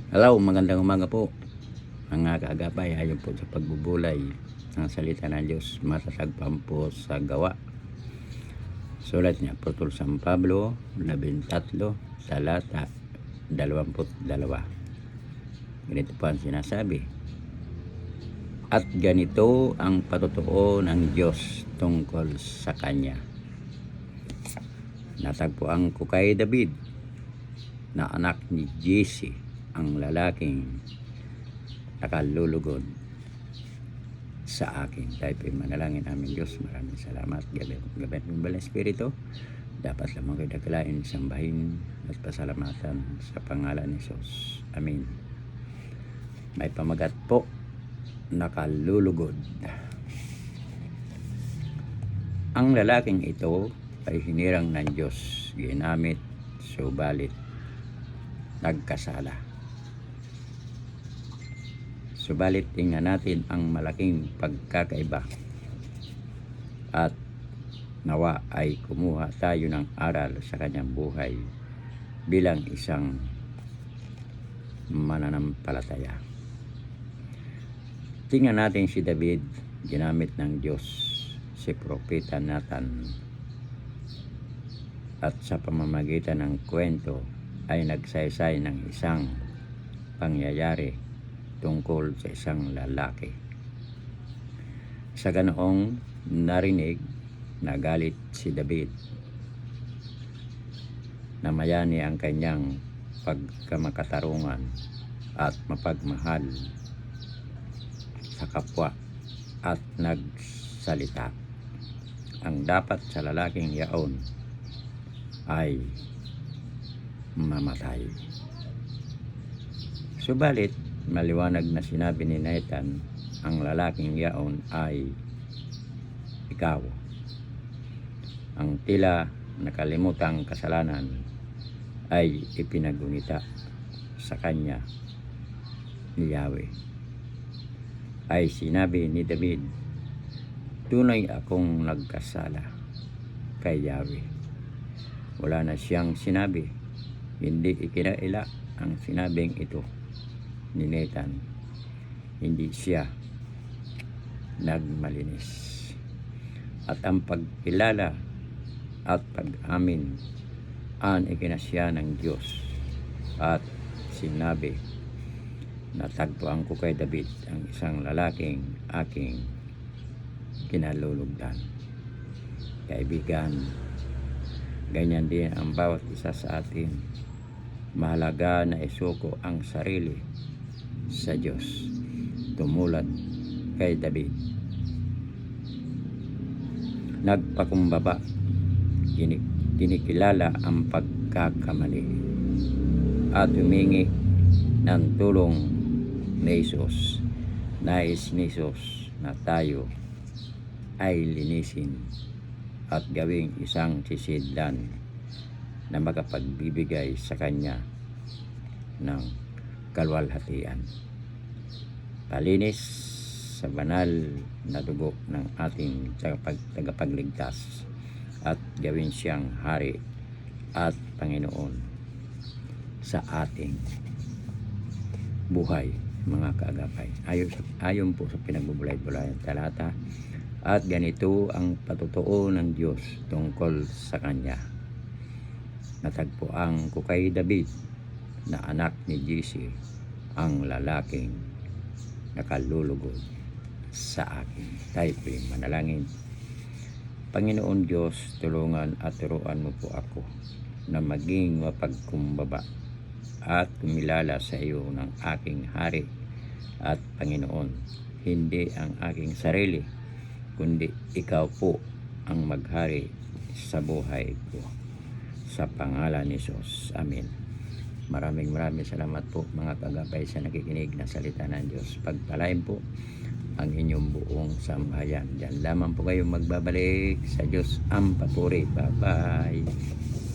Hello, magandang umaga po mga kaagapay. Ayon po sa pagbubulay ng salita ng Diyos, matatagpuan po sa Gawa. Sulat niya, Apostol San Pablo 13, talata 22. Ganito po ang sinasabi: at ganito ang patotoo ng Diyos tungkol sa Kanya. Natagpuan ko kay David na anak ni Jesse, ang lalaking nakalulugod sa akin. Tayo po'y manalangin namin. Diyos, maraming salamat. Gabit ng Balang Espiritu, dapat lamang kayo daglain, sambahin at pasalamatan sa pangalan ni Jesus. Amen. May pamagat po, nakalulugod. Ang lalaking ito ay hinirang ng Diyos, ginamit, subalit nagkasala. Subalit tingnan natin ang malaking pagkakaiba at nawa ay kumuha tayo ng aral sa kanyang buhay bilang isang mananampalataya. Tingnan natin si David, ginamit ng Diyos, si Propeta Nathan, at sa pamamagitan ng kwento ay nagsaysay ng isang pangyayari tungkol sa isang lalaki. Sa ganoong narinig, nagalit si David. Namayani ang kanyang pagkamakatarungan at mapagmahal sa kapwa at nagsalita. Ang dapat sa lalaking yaon ay mamatay. Subalit maliwanag na sinabi ni Nathan, ang lalaking yaon ay ikaw. Ang tila nakalimutang kasalanan ay ipinagunita sa kanya ni Yahweh. Ay sinabi ni David, tunay akong nagkasala kay Yahweh. Wala na siyang sinabi, hindi ikinaila ang sinabing ito ni Nathan. Hindi siya nagmalinis. At ang pagkilala at pag-amin ang ikinasya ng Diyos. At sinabi, natagpuan ko kay David ang isang lalaking aking kinalulugdan. Kaibigan, ganyan din ang bawat isa sa atin. Mahalaga na isuko ang sarili sa Diyos, tumulad kay David. Nagpakumbaba, kinikilala ang pagkakamali at humingi ng tulong ni Jesus. Nais ni Jesus na tayo ay linisin at gawing isang sisidlan na makapagbibigay sa Kanya ng kalwalhatian. Palinis sa banal na dugo ng ating tagapagligtas at gawin siyang hari at Panginoon sa ating buhay, mga kaagapay. Ayon po sa pinagbubulay-bulayan talata, at ganito ang patotoo ng Diyos tungkol sa Kanya. Natagpuan ko kay David na anak ni Jesse, ang lalaking nakalulugod sa akin. Tayo po'y manalangin. Panginoon Diyos, tulungan at turuan mo po ako na maging mapagkumbaba at kumilala sa iyo ng aking hari at Panginoon. Hindi ang aking sarili, kundi ikaw po ang maghari sa buhay ko. Sa pangalan ni Jesus. Amen. Maraming salamat po mga kagapay sa nakikinig na salita ng Diyos. Pagpalain po ang inyong buong sambahayan. Diyan lamang po kayo magbabalik. Sa Diyos ang papuri. Bye-bye.